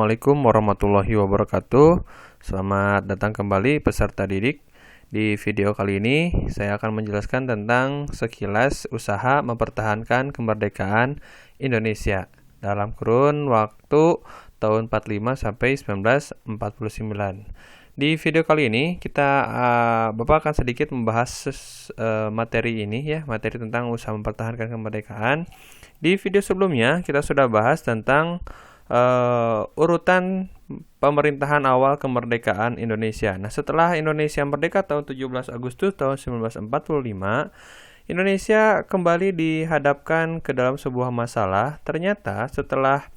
Assalamualaikum warahmatullahi wabarakatuh. Selamat datang kembali peserta didik. Di video kali ini saya akan menjelaskan tentang sekilas usaha mempertahankan kemerdekaan Indonesia dalam kurun waktu tahun 45 sampai 1949. Di video kali ini Bapak akan sedikit membahas materi ini ya, materi tentang usaha mempertahankan kemerdekaan. Di video sebelumnya kita sudah bahas tentang urutan pemerintahan awal kemerdekaan Indonesia. Nah, setelah Indonesia merdeka tahun 17 Agustus tahun 1945, Indonesia kembali dihadapkan ke dalam sebuah masalah. Ternyata setelah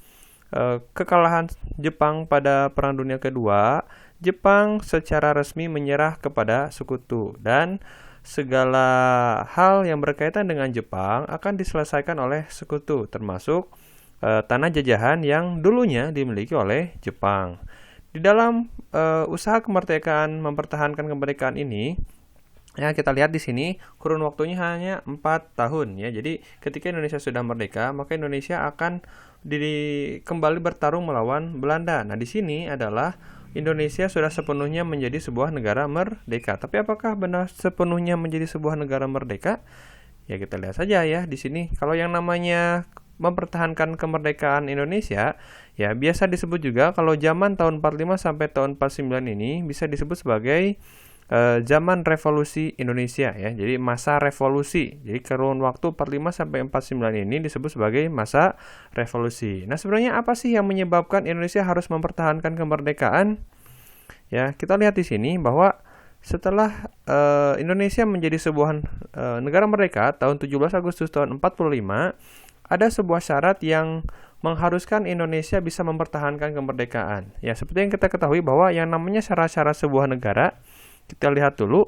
kekalahan Jepang pada Perang Dunia Kedua, Jepang secara resmi menyerah kepada sekutu dan segala hal yang berkaitan dengan Jepang akan diselesaikan oleh sekutu, termasuk tanah jajahan yang dulunya dimiliki oleh Jepang. Di dalam usaha kemerdekaan mempertahankan kemerdekaan ini, ya kita lihat di sini kurun waktunya hanya 4 tahun ya. Jadi ketika Indonesia sudah merdeka, maka Indonesia akan kembali bertarung melawan Belanda. Nah, di sini adalah Indonesia sudah sepenuhnya menjadi sebuah negara merdeka. Tapi apakah benar sepenuhnya menjadi sebuah negara merdeka? Ya kita lihat saja ya di sini. Kalau yang namanya mempertahankan kemerdekaan Indonesia, ya biasa disebut juga kalau zaman tahun 45 sampai tahun 49 ini bisa disebut sebagai zaman revolusi Indonesia ya. Jadi masa revolusi. Jadi kurun waktu 45 sampai 49 ini disebut sebagai masa revolusi. Nah, sebenarnya apa sih yang menyebabkan Indonesia harus mempertahankan kemerdekaan? Ya, kita lihat di sini bahwa setelah Indonesia menjadi sebuah negara merdeka tahun 17 Agustus tahun 45, ada sebuah syarat yang mengharuskan Indonesia bisa mempertahankan kemerdekaan. Ya, seperti yang kita ketahui bahwa yang namanya syarat-syarat sebuah negara, kita lihat dulu.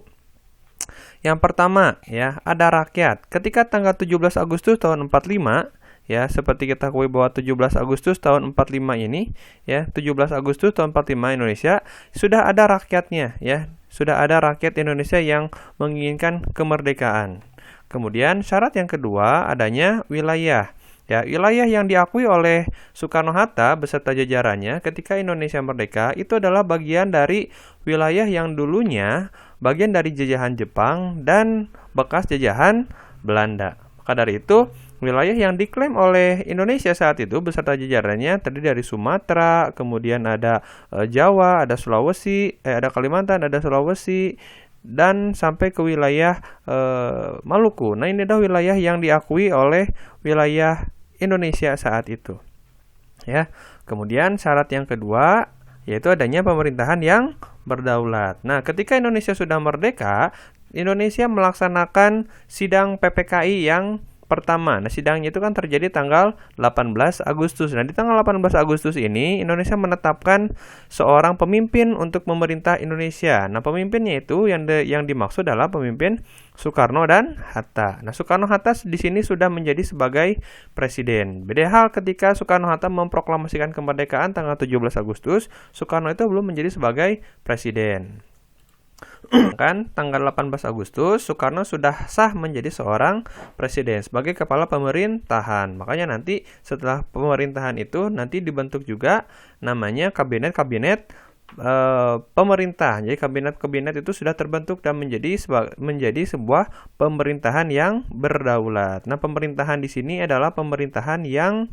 Yang pertama, ya, ada rakyat. Ketika tanggal 17 Agustus tahun 45, ya, seperti kita ketahui bahwa 17 Agustus tahun 45 ini, ya, 17 Agustus tahun 45 Indonesia sudah ada rakyatnya, ya. Sudah ada rakyat Indonesia yang menginginkan kemerdekaan. Kemudian syarat yang kedua adanya wilayah. Ya, wilayah yang diakui oleh Soekarno-Hatta beserta jajarannya ketika Indonesia merdeka itu adalah bagian dari wilayah yang dulunya bagian dari jajahan Jepang dan bekas jajahan Belanda. Maka dari itu, wilayah yang diklaim oleh Indonesia saat itu beserta jajarannya terdiri dari Sumatera, kemudian ada Jawa, ada Sulawesi, ada Kalimantan, ada Sulawesi, dan sampai ke wilayah Maluku. Nah, ini adalah wilayah yang diakui oleh wilayah Indonesia saat itu. Ya. Kemudian syarat yang kedua yaitu adanya pemerintahan yang berdaulat. Nah, ketika Indonesia sudah merdeka, Indonesia melaksanakan sidang PPKI yang pertama. Nah, sidangnya itu kan terjadi tanggal 18 Agustus. Nah, di tanggal 18 Agustus ini Indonesia menetapkan seorang pemimpin untuk memerintah Indonesia. Nah, pemimpinnya itu yang dimaksud adalah pemimpin Soekarno dan Hatta. Nah, Soekarno-Hatta di sini sudah menjadi sebagai presiden. Beda hal ketika Soekarno-Hatta memproklamasikan kemerdekaan tanggal 17 Agustus, Soekarno itu belum menjadi sebagai presiden. Kan tanggal 18 Agustus Soekarno sudah sah menjadi seorang presiden sebagai kepala pemerintahan. Makanya nanti setelah pemerintahan itu nanti dibentuk juga namanya kabinet pemerintah. Jadi kabinet itu sudah terbentuk dan menjadi sebuah pemerintahan yang berdaulat. Nah, pemerintahan di sini adalah pemerintahan yang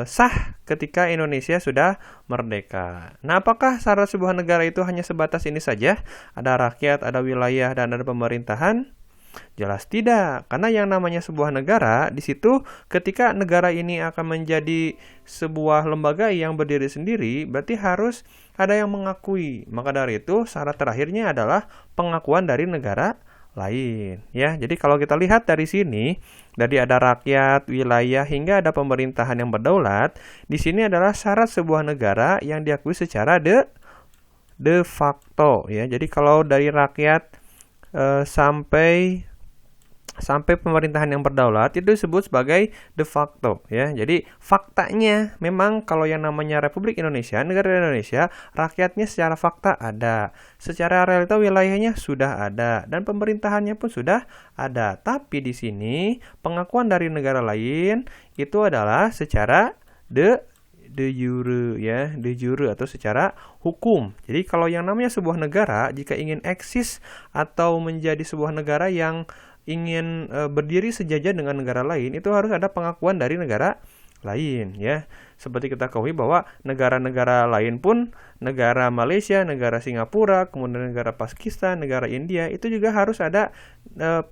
sah ketika Indonesia sudah merdeka. Nah, apakah syarat sebuah negara itu hanya sebatas ini saja? Ada rakyat, ada wilayah, dan ada pemerintahan? Jelas tidak, karena yang namanya sebuah negara, di situ ketika negara ini akan menjadi sebuah lembaga yang berdiri sendiri, berarti harus ada yang mengakui. Maka dari itu, syarat terakhirnya adalah pengakuan dari negara lain ya. Jadi kalau kita lihat dari sini, dari ada rakyat, wilayah hingga ada pemerintahan yang berdaulat, di sini adalah syarat sebuah negara yang diakui secara de facto ya. Jadi kalau dari rakyat sampai pemerintahan yang berdaulat itu disebut sebagai de facto ya. Jadi faktanya memang kalau yang namanya Republik Indonesia, negara Indonesia, rakyatnya secara fakta ada, secara realita wilayahnya sudah ada dan pemerintahannya pun sudah ada. Tapi di sini pengakuan dari negara lain itu adalah secara de jure ya, de jure atau secara hukum. Jadi kalau yang namanya sebuah negara jika ingin eksis atau menjadi sebuah negara yang ingin berdiri sejajar dengan negara lain, itu harus ada pengakuan dari negara lain ya. Seperti kita ketahui bahwa negara-negara lain pun, negara Malaysia, negara Singapura, kemudian negara Pakistan, negara India, itu juga harus ada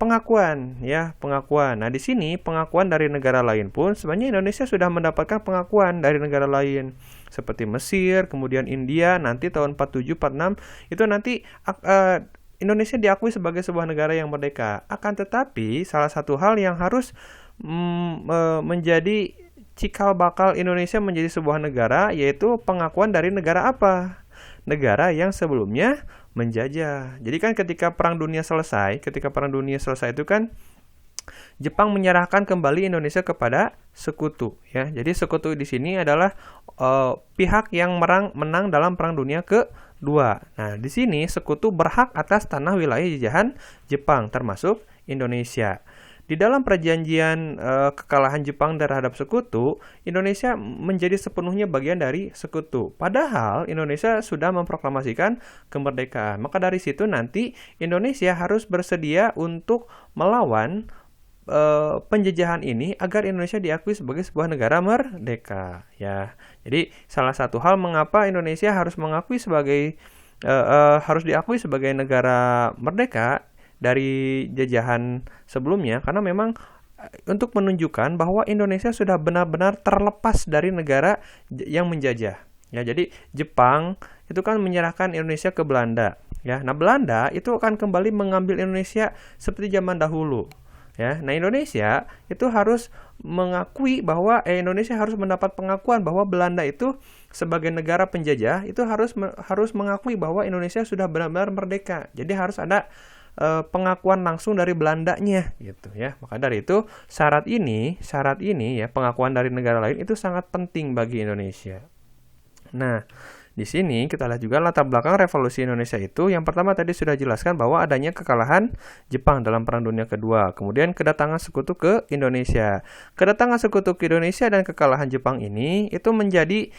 pengakuan ya, pengakuan. Nah, di sini pengakuan dari negara lain pun sebenarnya Indonesia sudah mendapatkan pengakuan dari negara lain seperti Mesir, kemudian India, nanti tahun 47 46 itu nanti Indonesia diakui sebagai sebuah negara yang merdeka. Akan tetapi salah satu hal yang harus menjadi cikal bakal Indonesia menjadi sebuah negara yaitu pengakuan dari negara apa? Negara yang sebelumnya menjajah. Jadi kan ketika Perang Dunia selesai itu kan Jepang menyerahkan kembali Indonesia kepada sekutu ya. Jadi sekutu di sini adalah pihak yang menang dalam Perang Dunia kedua. Nah, di sini sekutu berhak atas tanah wilayah jajahan Jepang termasuk Indonesia. Di dalam perjanjian kekalahan Jepang terhadap sekutu, Indonesia menjadi sepenuhnya bagian dari sekutu. Padahal Indonesia sudah memproklamasikan kemerdekaan. Maka dari situ nanti Indonesia harus bersedia untuk melawan penjajahan ini agar Indonesia diakui sebagai sebuah negara merdeka. Ya, jadi salah satu hal mengapa Indonesia harus harus diakui sebagai negara merdeka dari jajahan sebelumnya karena memang untuk menunjukkan bahwa Indonesia sudah benar-benar terlepas dari negara yang menjajah. Ya, jadi Jepang itu kan menyerahkan Indonesia ke Belanda. Ya, nah Belanda itu akan kembali mengambil Indonesia seperti zaman dahulu. Ya, nah Indonesia itu harus mengakui bahwa Indonesia harus mendapat pengakuan bahwa Belanda itu sebagai negara penjajah itu harus mengakui bahwa Indonesia sudah benar-benar merdeka. Jadi harus ada pengakuan langsung dari Belandanya gitu ya. Maka dari itu syarat ini ya, pengakuan dari negara lain itu sangat penting bagi Indonesia. Nah, di sini kita lihat juga latar belakang revolusi Indonesia itu. Yang pertama tadi sudah jelaskan bahwa adanya kekalahan Jepang dalam Perang Dunia Kedua. Kemudian kedatangan sekutu ke Indonesia. Kedatangan sekutu ke Indonesia dan kekalahan Jepang ini itu menjadi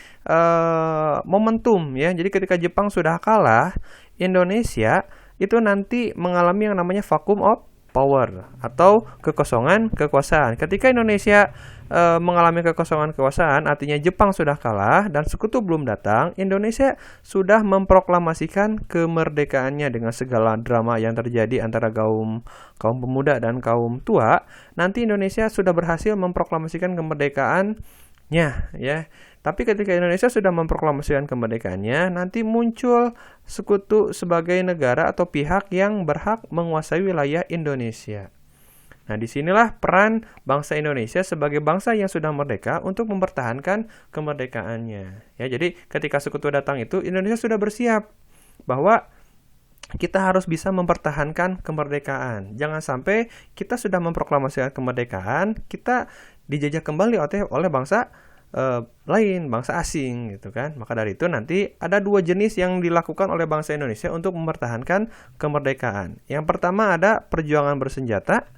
momentum ya. Jadi ketika Jepang sudah kalah, Indonesia itu nanti mengalami yang namanya vacuum of power atau kekosongan kekuasaan. Ketika Indonesia mengalami kekosongan kekuasaan, artinya Jepang sudah kalah dan sekutu belum datang, Indonesia sudah memproklamasikan kemerdekaannya dengan segala drama yang terjadi antara kaum pemuda dan kaum tua. Nanti Indonesia sudah berhasil memproklamasikan kemerdekaannya ya. Tapi ketika Indonesia sudah memproklamasikan kemerdekaannya, nanti muncul sekutu sebagai negara atau pihak yang berhak menguasai wilayah Indonesia. Nah, disinilah peran bangsa Indonesia sebagai bangsa yang sudah merdeka untuk mempertahankan kemerdekaannya. Ya, jadi ketika sekutu datang itu, Indonesia sudah bersiap bahwa kita harus bisa mempertahankan kemerdekaan. Jangan sampai kita sudah memproklamasikan kemerdekaan, kita dijajah kembali oleh bangsa lain, bangsa asing gitu kan. Maka dari itu nanti ada dua jenis yang dilakukan oleh bangsa Indonesia untuk mempertahankan kemerdekaan. Yang pertama ada perjuangan bersenjata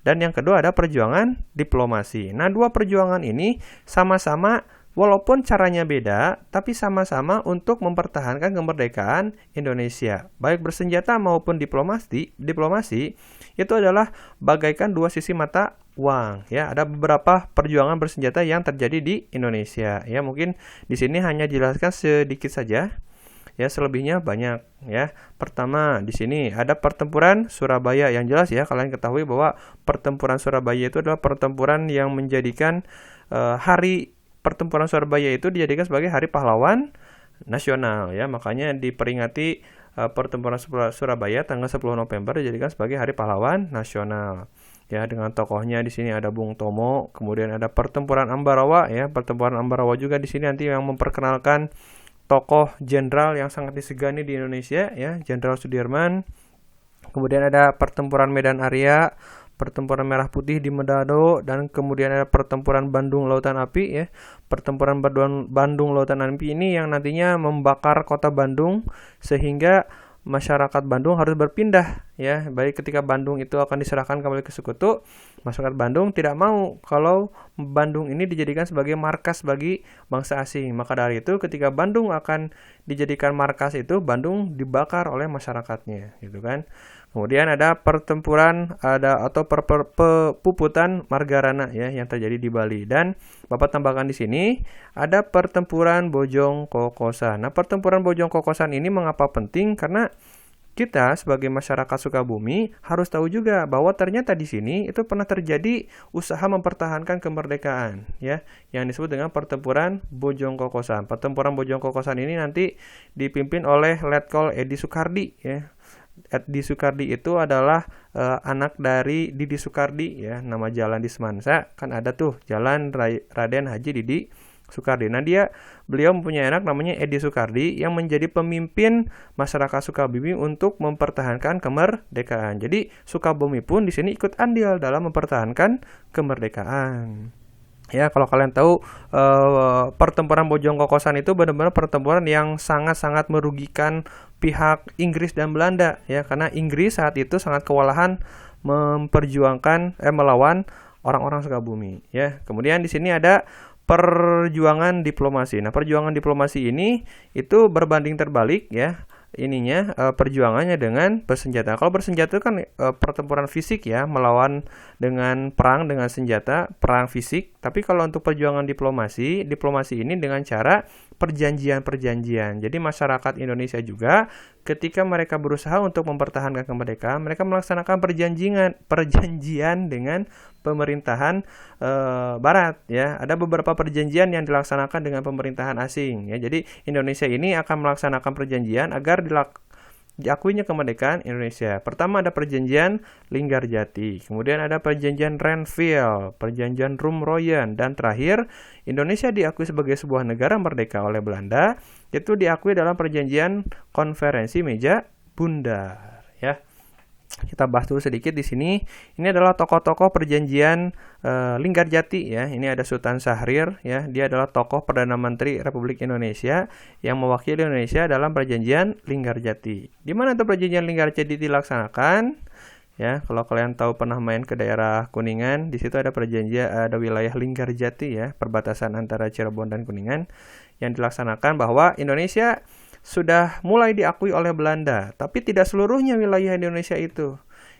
dan yang kedua ada perjuangan diplomasi. Nah, dua perjuangan ini sama-sama walaupun caranya beda, tapi sama-sama untuk mempertahankan kemerdekaan Indonesia. Baik bersenjata maupun diplomasi itu adalah bagaikan dua sisi mata uang ya. Ada beberapa perjuangan bersenjata yang terjadi di Indonesia ya. Mungkin di sini hanya dijelaskan sedikit saja ya, selebihnya banyak ya. Pertama di sini ada pertempuran Surabaya yang jelas ya, kalian ketahui bahwa pertempuran Surabaya itu adalah pertempuran yang menjadikan hari pertempuran Surabaya itu dijadikan sebagai hari pahlawan nasional ya. Makanya diperingati pertempuran Surabaya tanggal 10 November dijadikan sebagai hari pahlawan nasional. Ya, dengan tokohnya di sini ada Bung Tomo, kemudian ada pertempuran Ambarawa ya. Pertempuran Ambarawa juga di sini nanti yang memperkenalkan tokoh jenderal yang sangat disegani di Indonesia ya, Jenderal Sudirman. Kemudian ada pertempuran Medan Area, pertempuran Merah Putih di Manado, dan kemudian ada pertempuran Bandung Lautan Api ya. Pertempuran Bandung Lautan Api ini yang nantinya membakar kota Bandung sehingga masyarakat Bandung harus berpindah ya, baik ketika Bandung itu akan diserahkan kembali ke sekutu, masyarakat Bandung tidak mau kalau Bandung ini dijadikan sebagai markas bagi bangsa asing. Maka dari itu ketika Bandung akan dijadikan markas itu, Bandung dibakar oleh masyarakatnya, gitu kan. Kemudian ada pertempuran atau pepuputan Margarana ya yang terjadi di Bali, dan Bapak tambahkan di sini ada pertempuran Bojong Kokosan. Nah, pertempuran Bojong Kokosan ini mengapa penting? Karena kita sebagai masyarakat Sukabumi harus tahu juga bahwa ternyata di sini itu pernah terjadi usaha mempertahankan kemerdekaan ya, yang disebut dengan pertempuran Bojong Kokosan. Pertempuran Bojong Kokosan ini nanti dipimpin oleh Letkol Edi Sukardi ya. Edi Sukardi itu adalah anak dari Didi Sukardi ya, nama jalan di Semansa kan ada tuh Jalan Raden Haji Didi Sukardi. Nah, beliau mempunyai anak namanya Edi Sukardi yang menjadi pemimpin masyarakat Sukabumi untuk mempertahankan kemerdekaan. Jadi Sukabumi pun di sini ikut andil dalam mempertahankan kemerdekaan. Ya, kalau kalian tahu pertempuran Bojong Kokosan itu benar-benar pertempuran yang sangat-sangat merugikan pihak Inggris dan Belanda ya, karena Inggris saat itu sangat kewalahan melawan orang-orang Sukabumi ya. Kemudian di sini ada perjuangan diplomasi. Nah, perjuangan diplomasi ini itu berbanding terbalik ya. Perjuangannya dengan bersenjata. Kalau bersenjata itu kan pertempuran fisik ya, melawan dengan perang dengan senjata, perang fisik. Tapi kalau untuk perjuangan diplomasi ini dengan cara perjanjian-perjanjian. Jadi masyarakat Indonesia juga ketika mereka berusaha untuk mempertahankan kemerdekaan, mereka melaksanakan perjanjian dengan pemerintahan Barat ya. Ada beberapa perjanjian yang dilaksanakan dengan pemerintahan asing ya. Jadi Indonesia ini akan melaksanakan perjanjian agar diakuinya kemerdekaan Indonesia. Pertama ada perjanjian Linggarjati, kemudian ada perjanjian Renville, perjanjian Rumroyen, dan terakhir Indonesia diakui sebagai sebuah negara merdeka oleh Belanda, itu diakui dalam perjanjian Konferensi Meja Bundar ya. Kita bahas dulu sedikit di sini. Ini adalah tokoh-tokoh perjanjian Linggarjati ya. Ini ada Sultan Syahrir ya. Dia adalah tokoh Perdana Menteri Republik Indonesia yang mewakili Indonesia dalam perjanjian Linggarjati. Di mana tuh perjanjian Linggarjati dilaksanakan? Ya, kalau kalian tahu pernah main ke daerah Kuningan, di situ ada ada wilayah Linggarjati ya, perbatasan antara Cirebon dan Kuningan, yang dilaksanakan bahwa Indonesia sudah mulai diakui oleh Belanda, tapi tidak seluruhnya wilayah Indonesia itu.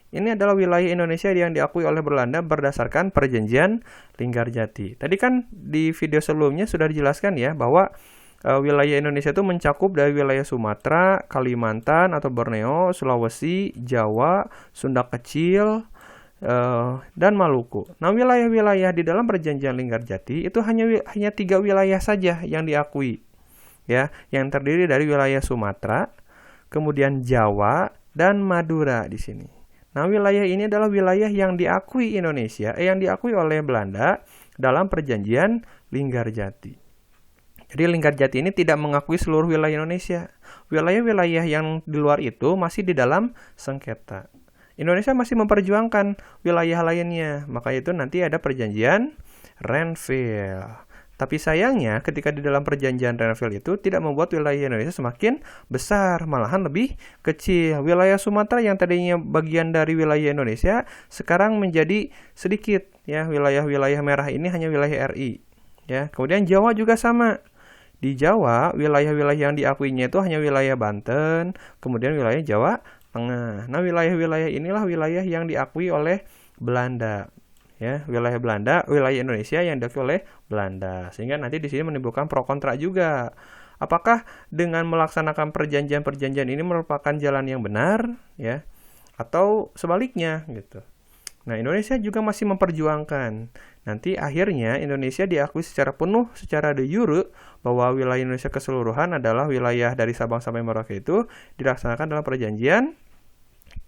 Ini adalah wilayah Indonesia yang diakui oleh Belanda berdasarkan perjanjian Linggarjati. Tadi kan di video sebelumnya sudah dijelaskan ya bahwa wilayah Indonesia itu mencakup dari wilayah Sumatera, Kalimantan atau Borneo, Sulawesi, Jawa, Sunda Kecil, dan Maluku. Nah, wilayah-wilayah di dalam perjanjian Linggarjati itu hanya 3 wilayah saja yang diakui. Ya, yang terdiri dari wilayah Sumatera, kemudian Jawa dan Madura di sini. Nah, wilayah ini adalah wilayah yang diakui Indonesia, yang diakui oleh Belanda dalam perjanjian Linggarjati. Jadi Linggarjati ini tidak mengakui seluruh wilayah Indonesia. Wilayah-wilayah yang di luar itu masih di dalam sengketa. Indonesia masih memperjuangkan wilayah lainnya, maka itu nanti ada perjanjian Renville. Tapi sayangnya ketika di dalam perjanjian Renville itu tidak membuat wilayah Indonesia semakin besar, malahan lebih kecil. Wilayah Sumatera yang tadinya bagian dari wilayah Indonesia sekarang menjadi sedikit ya. Wilayah-wilayah merah ini hanya wilayah RI ya. Kemudian Jawa juga sama. Di Jawa, wilayah-wilayah yang diakuinya itu hanya wilayah Banten, kemudian wilayah Jawa Tengah. Nah, wilayah-wilayah inilah wilayah yang diakui oleh Belanda. Ya, wilayah Indonesia yang diakui oleh Belanda. Sehingga nanti di sini menimbulkan pro kontra juga. Apakah dengan melaksanakan perjanjian-perjanjian ini merupakan jalan yang benar ya, atau sebaliknya gitu. Nah, Indonesia juga masih memperjuangkan. Nanti akhirnya Indonesia diakui secara penuh secara de jure bahwa wilayah Indonesia keseluruhan adalah wilayah dari Sabang sampai Merauke itu dilaksanakan dalam perjanjian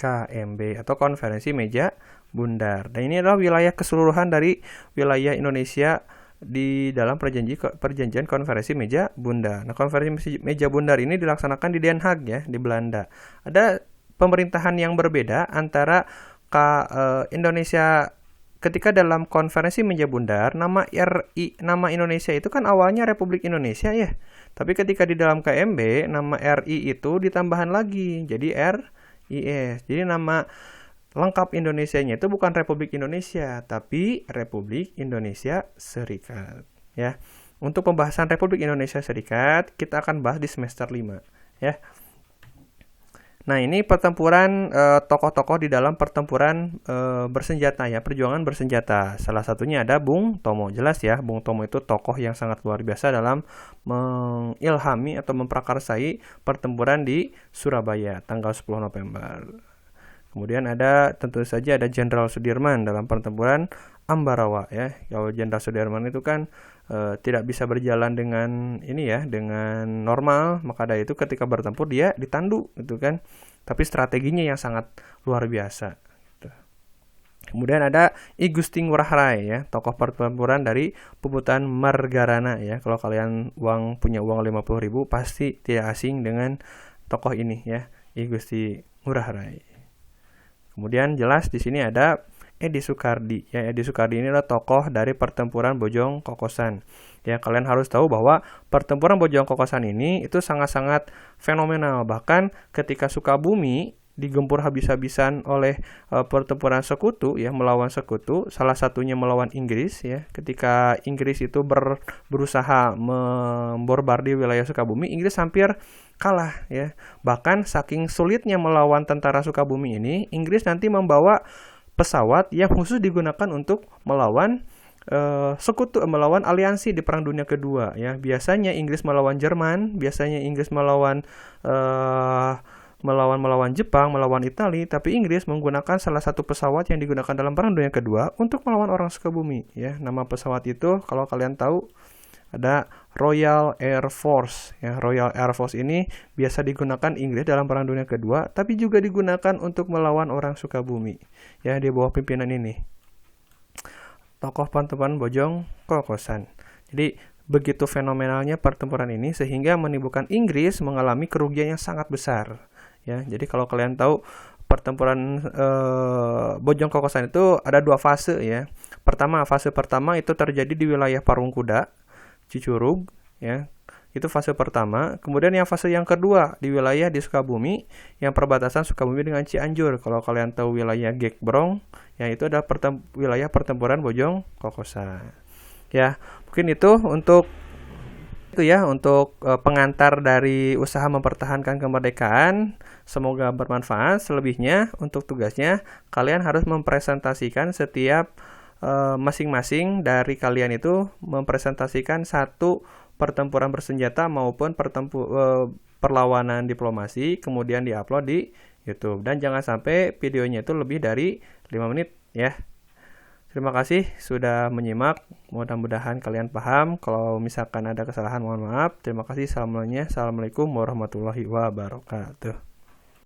KMB atau Konferensi Meja Bundar. Dan ini adalah wilayah keseluruhan dari wilayah Indonesia di dalam perjanjian Konferensi Meja Bundar. Nah, Konferensi Meja Bundar ini dilaksanakan di Den Haag ya, di Belanda. Ada pemerintahan yang berbeda antara Indonesia ketika dalam Konferensi Meja Bundar, nama Indonesia itu kan awalnya Republik Indonesia ya. Tapi ketika di dalam KMB, nama RI itu ditambahan lagi jadi IS. Jadi nama lengkap Indonesianya itu bukan Republik Indonesia, tapi Republik Indonesia Serikat. Ya. Untuk pembahasan Republik Indonesia Serikat, kita akan bahas di semester 5. Ya. Nah, ini pertempuran tokoh-tokoh di dalam pertempuran bersenjata ya, perjuangan bersenjata. Salah satunya ada Bung Tomo. Jelas ya, Bung Tomo itu tokoh yang sangat luar biasa dalam mengilhami atau memprakarsai pertempuran di Surabaya tanggal 10 November. Kemudian ada tentu saja ada Jenderal Sudirman dalam pertempuran Ambarawa ya. Kalau Jenderal Sudirman itu kan tidak bisa berjalan dengan ini ya, dengan normal, maka dari itu ketika bertempur dia ditandu gitu kan. Tapi strateginya yang sangat luar biasa gitu. Kemudian ada I Gusti Ngurah Rai ya, tokoh pertempuran dari Puputan Margarana ya. Kalau kalian punya uang 50.000 pasti tidak asing dengan tokoh ini ya, I Gusti Ngurah Rai. Kemudian jelas di sini ada Edi Sukardi. Ya, Edi Sukardi ini adalah tokoh dari pertempuran Bojong Kokosan. Ya, kalian harus tahu bahwa pertempuran Bojong Kokosan ini itu sangat-sangat fenomenal. Bahkan ketika Sukabumi digempur habis-habisan oleh pertempuran sekutu ya, melawan sekutu, salah satunya melawan Inggris ya. Ketika Inggris itu berusaha membombardir wilayah Sukabumi, Inggris hampir kalah ya. Bahkan saking sulitnya melawan tentara Sukabumi ini, Inggris nanti membawa pesawat yang khusus digunakan untuk melawan sekutu, melawan aliansi di Perang Dunia Kedua ya. Biasanya Inggris melawan Jerman, biasanya Inggris melawan Jepang, melawan Italia, tapi Inggris menggunakan salah satu pesawat yang digunakan dalam Perang Dunia Kedua untuk melawan orang Sukabumi ya. Nama pesawat itu kalau kalian tahu ada Royal Air Force ya. Royal Air Force ini biasa digunakan Inggris dalam Perang Dunia Kedua, tapi juga digunakan untuk melawan orang Sukabumi ya, di bawah pimpinan ini tokoh pertempuran Bojong Kokosan. Jadi begitu fenomenalnya pertempuran ini sehingga menimbulkan Inggris mengalami kerugian yang sangat besar ya. Jadi kalau kalian tahu pertempuran Bojong Kokosan itu ada 2 fase ya. Fase pertama itu terjadi di wilayah Parungkuda, Cicurug ya. Itu fase pertama. Kemudian yang fase yang kedua di wilayah di Sukabumi, yang perbatasan Sukabumi dengan Cianjur. Kalau kalian tahu wilayah Gekbrong, ya itu adalah wilayah pertempuran Bojong Kokosan. Ya, mungkin itu untuk pengantar dari usaha mempertahankan kemerdekaan. Semoga bermanfaat. Selebihnya untuk tugasnya kalian harus mempresentasikan setiap masing-masing dari kalian itu mempresentasikan satu pertempuran bersenjata maupun perlawanan diplomasi, kemudian diupload di YouTube. Dan jangan sampai videonya itu lebih dari 5 menit ya. Terima kasih sudah menyimak. Mudah-mudahan kalian paham. Kalau misalkan ada kesalahan mohon maaf. Terima kasih. Assalamualaikum warahmatullahi wabarakatuh.